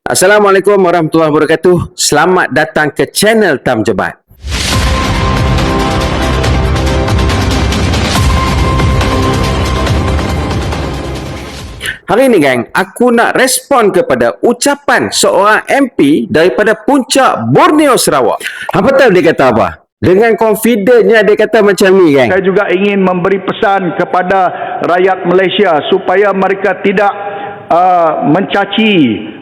Assalamualaikum warahmatullahi wabarakatuh. Selamat datang ke channel Tam Jebat. Hari ini gang, aku nak respon kepada ucapan seorang MP daripada Puncak Borneo Sarawak. Apa tahu dia kata apa? Dengan confidentnya dia kata macam ni gang. Saya juga ingin memberi pesan kepada rakyat Malaysia supaya mereka tidak mencaci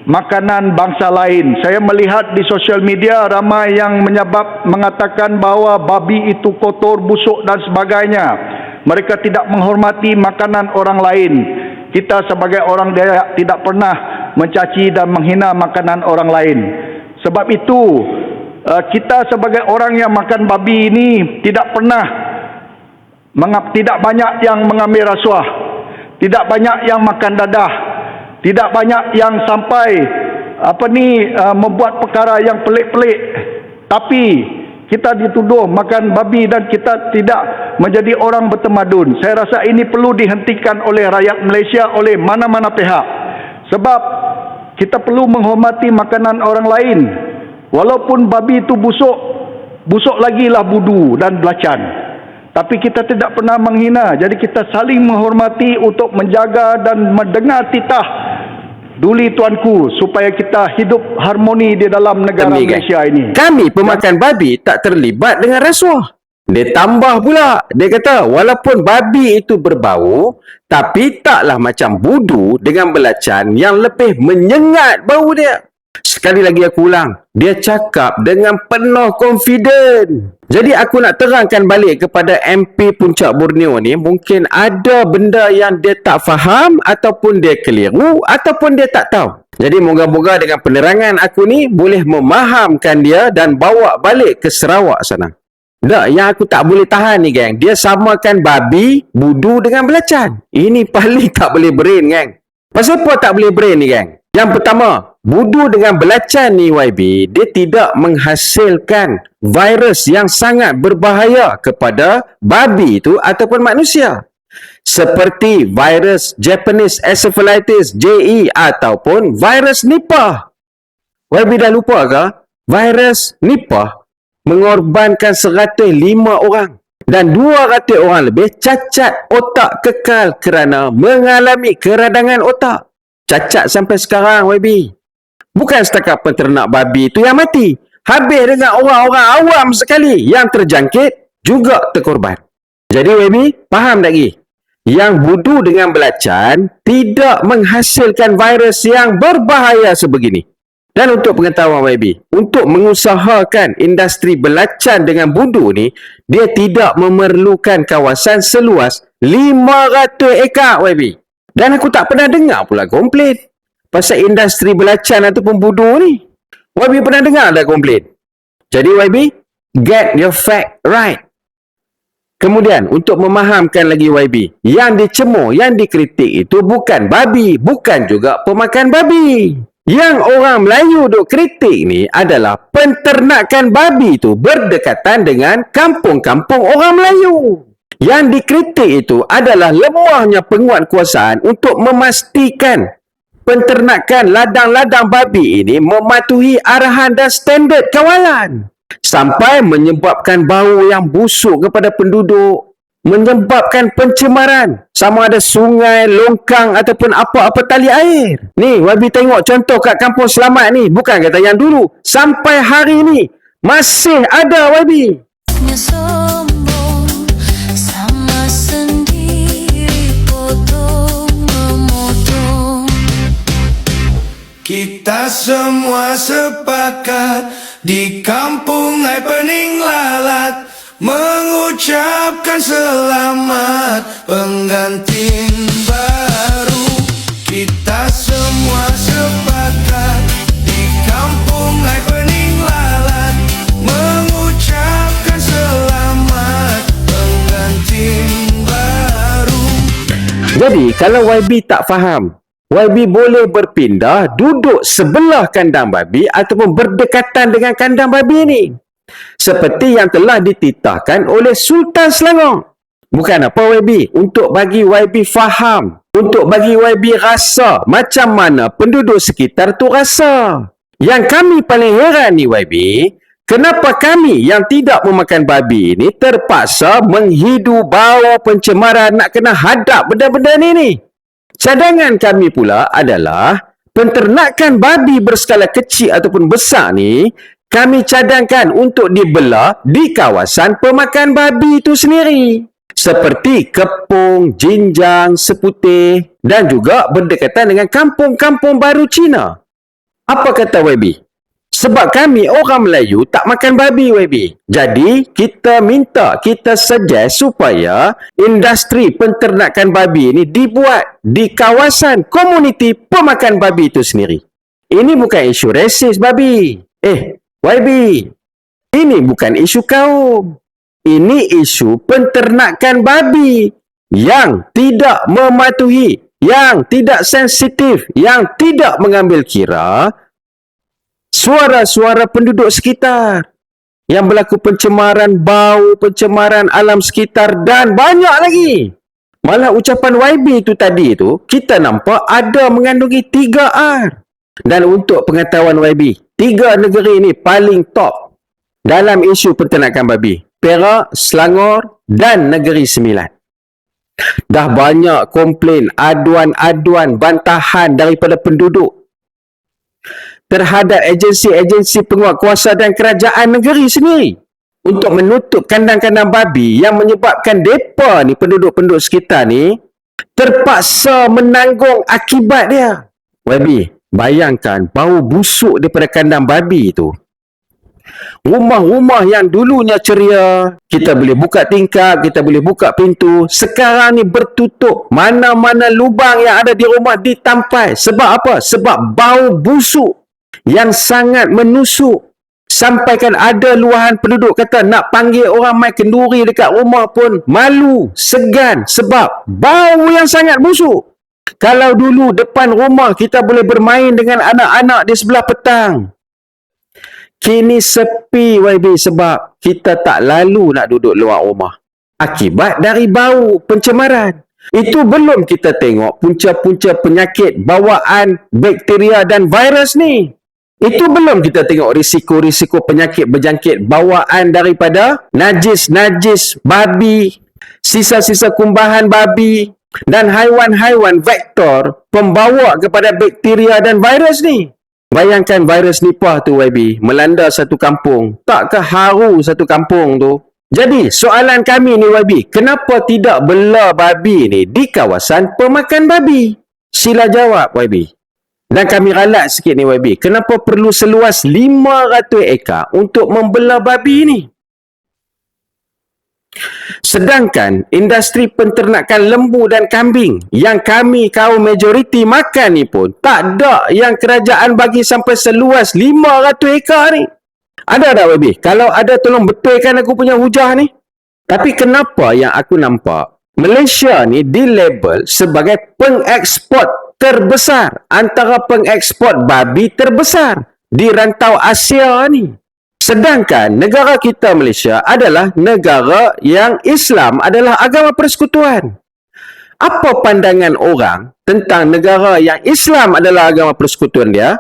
makanan bangsa lain. Saya melihat di sosial media ramai yang mengatakan bahawa babi itu kotor, busuk dan sebagainya. Mereka tidak menghormati makanan orang lain. Kita sebagai orang Dayak tidak pernah mencaci dan menghina makanan orang lain. Sebab itu kita sebagai orang yang makan babi ini tidak banyak yang mengambil rasuah, tidak banyak yang makan dadah, tidak banyak yang sampai membuat perkara yang pelik-pelik. Tapi kita dituduh makan babi dan kita tidak menjadi orang bertamadun. Saya rasa ini perlu dihentikan oleh rakyat Malaysia, oleh mana-mana pihak. Sebab kita perlu menghormati makanan orang lain. Walaupun babi itu busuk lagi lah budu dan belacan. Tapi kita tidak pernah menghina. Jadi kita saling menghormati untuk menjaga dan mendengar titah duli tuanku supaya kita hidup harmoni di dalam negara Malaysia ini. Kami pemakan babi tak terlibat dengan rasuah. Dia tambah pula. Dia kata walaupun babi itu berbau, tapi taklah macam budu dengan belacan yang lebih menyengat bau dia. Sekali lagi aku ulang, dia cakap dengan penuh confident. Jadi aku nak terangkan balik kepada MP Puncak Borneo ni, mungkin ada benda yang dia tak faham ataupun dia keliru ataupun dia tak tahu. Jadi moga-moga dengan penerangan aku ni boleh memahamkan dia dan bawa balik ke Sarawak sana. Tak, yang aku tak boleh tahan ni gang, dia samakan babi, budu dengan belacan. Ini paling tak boleh brain gang. Pasal apa tak boleh brain ni gang? Yang pertama, budu dengan belacan ni YB, dia tidak menghasilkan virus yang sangat berbahaya kepada babi itu ataupun manusia. Seperti virus Japanese Encephalitis JE ataupun virus Nipah. YB dah lupa ke? Virus Nipah mengorbankan 105 orang dan 200 orang lebih cacat otak kekal kerana mengalami keradangan otak. Cacat sampai sekarang YB. Bukan setakat peternak babi itu yang mati. Habis dengan orang-orang awam sekali yang terjangkit juga terkorban. Jadi YB, faham tak lagi? Yang budu dengan belacan tidak menghasilkan virus yang berbahaya sebegini. Dan untuk pengetahuan YB, untuk mengusahakan industri belacan dengan budu ni, dia tidak memerlukan kawasan seluas 500 ekar YB. Dan aku tak pernah dengar pula komplain pasal industri belacan ataupun budu ni. YB pernah dengar tak komplain? Jadi YB, get your fact right. Kemudian, untuk memahamkan lagi YB, yang dicemooh, yang dikritik itu bukan babi, bukan juga pemakan babi. Yang orang Melayu duk kritik ni adalah penternakan babi itu berdekatan dengan kampung-kampung orang Melayu. Yang dikritik itu adalah lemahnya penguatkuasaan untuk memastikan penternakan ladang-ladang babi ini mematuhi arahan dan standard kawalan. Sampai menyebabkan bau yang busuk kepada penduduk, menyebabkan pencemaran sama ada sungai, longkang ataupun apa-apa tali air. Ni YB tengok contoh kat Kampung Selamat ni, bukan kata yang dulu, sampai hari ni masih ada YB. Kita semua sepakat di kampung Ai Pening Lalat mengucapkan selamat pengantin baru. Kita semua sepakat di kampung Ai Pening Lalat mengucapkan selamat pengantin baru. Jadi kalau YB tak faham, YB boleh berpindah duduk sebelah kandang babi ataupun berdekatan dengan kandang babi ini. Seperti yang telah dititahkan oleh Sultan Selangor. Bukan apa YB, untuk bagi YB faham untuk bagi YB rasa macam mana penduduk sekitar tu rasa. Yang kami paling heran ni YB, kenapa kami yang tidak memakan babi ni terpaksa menghidu bau pencemaran nak kena hadap benda-benda ni. Cadangan kami pula adalah penternakan babi berskala kecil ataupun besar ni kami cadangkan untuk dibelah di kawasan pemakan babi itu sendiri. Seperti Kepung, Jinjang, Seputih dan juga berdekatan dengan kampung-kampung baru Cina. Apa kata YB? Sebab kami orang Melayu tak makan babi YB. Jadi kita suggest supaya industri penternakan babi ini dibuat di kawasan komuniti pemakan babi itu sendiri. Ini bukan isu resis babi. YB, ini bukan isu kaum. Ini isu penternakan babi yang tidak mematuhi, yang tidak sensitif, yang tidak mengambil kira suara-suara penduduk sekitar. Yang berlaku pencemaran bau, pencemaran alam sekitar dan banyak lagi. Malah ucapan YB itu tadi tu, kita nampak ada mengandungi 3R. Dan untuk pengetahuan YB, 3 negeri ini paling top dalam isu penternakan babi. Perak, Selangor dan Negeri Sembilan. Dah banyak komplain, aduan-aduan, bantahan daripada penduduk terhadap agensi-agensi penguatkuasa dan kerajaan negeri sendiri untuk menutup kandang-kandang babi yang menyebabkan mereka ni, penduduk-penduduk sekitar ni, terpaksa menanggung akibat dia. YB, bayangkan bau busuk daripada kandang babi itu. Rumah-rumah yang dulunya ceria, kita boleh buka tingkap, kita boleh buka pintu, sekarang ni bertutup. Mana-mana lubang yang ada di rumah ditampai. Sebab apa? Sebab bau busuk yang sangat menusuk. Sampaikan ada luahan penduduk kata nak panggil orang mai kenduri dekat rumah pun malu, segan sebab bau yang sangat busuk. Kalau dulu depan rumah kita boleh bermain dengan anak-anak di sebelah petang, kini sepi YB sebab kita tak lalu nak duduk luar rumah. Akibat dari bau pencemaran. Itu belum kita tengok punca-punca penyakit bawaan bakteria dan virus ni. Itu belum kita tengok risiko-risiko penyakit berjangkit bawaan daripada najis-najis babi, sisa-sisa kumbahan babi dan haiwan-haiwan vektor pembawa kepada bakteria dan virus ni. Bayangkan virus Nipah tu YB melanda satu kampung. Takkah haru satu kampung tu? Jadi soalan kami ni YB, kenapa tidak bela babi ni di kawasan pemakan babi? Sila jawab YB. Dan kami ralat sikit ni YB, kenapa perlu seluas 500 ekar untuk membela babi ni? Sedangkan industri penternakan lembu dan kambing yang kami kaum majoriti makan ni pun tak ada yang kerajaan bagi sampai seluas 500 ekar ni. Ada tak YB? Kalau ada tolong betulkan aku punya hujah ni. Tapi kenapa yang aku nampak Malaysia ni dilabel sebagai pengeksport terbesar, antara pengeksport babi terbesar di rantau Asia ni. Sedangkan negara kita Malaysia adalah negara yang Islam adalah agama persekutuan. Apa pandangan orang tentang negara yang Islam adalah agama persekutuan dia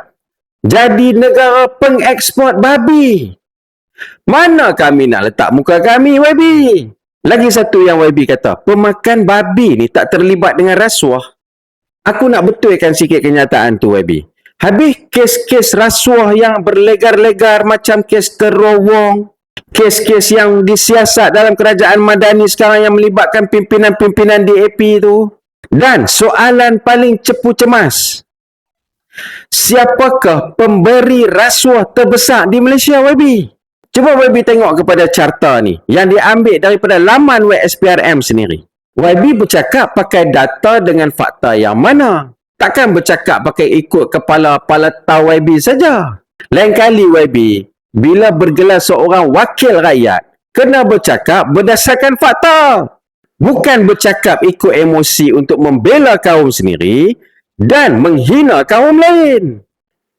jadi negara pengeksport babi? Mana kami nak letak muka kami YB? Lagi satu yang YB kata, pemakan babi ni tak terlibat dengan rasuah. Aku nak betulkan sikit kenyataan tu YB. Habis kes-kes rasuah yang berlegar-legar macam kes terowong, kes-kes yang disiasat dalam kerajaan Madani sekarang yang melibatkan pimpinan-pimpinan DAP tu. Dan soalan paling cepu cemas, siapakah pemberi rasuah terbesar di Malaysia YB? Cuba YB tengok kepada carta ni yang diambil daripada laman web SPRM sendiri. YB bercakap pakai data dengan fakta yang mana? Takkan bercakap pakai ikut kepala-kepala tahu YB saja. Lain kali YB, bila bergelar seorang wakil rakyat, kena bercakap berdasarkan fakta. Bukan bercakap ikut emosi untuk membela kaum sendiri dan menghina kaum lain.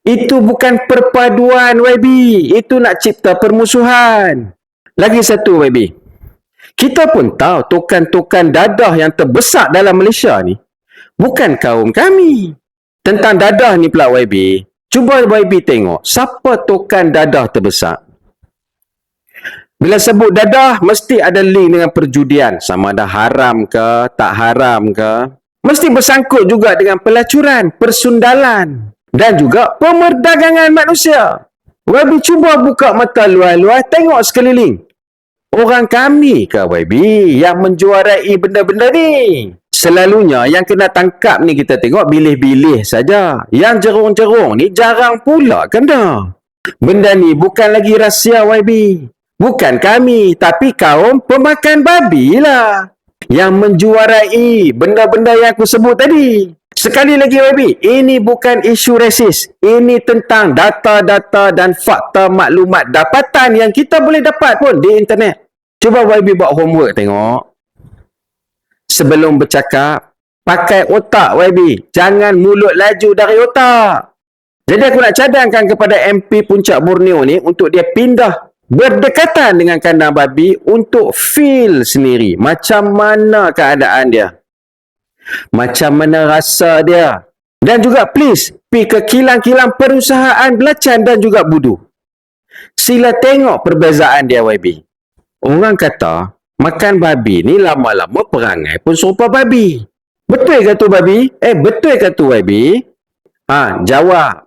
Itu bukan perpaduan YB. Itu nak cipta permusuhan. Lagi satu YB. Kita pun tahu tokan-tokan dadah yang terbesar dalam Malaysia ni bukan kaum kami. Tentang dadah ni pula YB, cuba YB tengok siapa tokan dadah terbesar. Bila sebut dadah, mesti ada link dengan perjudian. Sama ada haram ke, tak haram ke. Mesti bersangkut juga dengan pelacuran, persundalan dan juga pemerdagangan manusia. YB cuba buka mata luar-luar, tengok sekeliling. Orang kami ke YB yang menjuarai benda-benda ni? Selalunya yang kena tangkap ni kita tengok bilih-bilih saja. Yang jerung-jerung ni jarang pula kena. Benda ni bukan lagi rahsia YB. Bukan kami, tapi kaum pemakan babi lah yang menjuarai benda-benda yang aku sebut tadi. Sekali lagi YB, ini bukan isu resis. Ini tentang data-data dan fakta maklumat dapatan yang kita boleh dapat pun di internet. Cuba YB buat homework tengok. Sebelum bercakap, pakai otak YB. Jangan mulut laju dari otak. Jadi aku nak cadangkan kepada MP Puncak Borneo ni untuk dia pindah berdekatan dengan kandang babi untuk feel sendiri macam mana keadaan dia. Macam mana rasa dia. Dan juga please, pergi ke kilang-kilang perusahaan belacan dan juga budu. Sila tengok perbezaan dia YB. Orang kata, makan babi ni lama-lama perangai pun serupa babi. Betul ke tu babi? Betul ke tu YB? Jawab.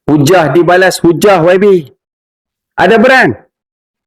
Hujah dibalas hujah YB. Ada beran?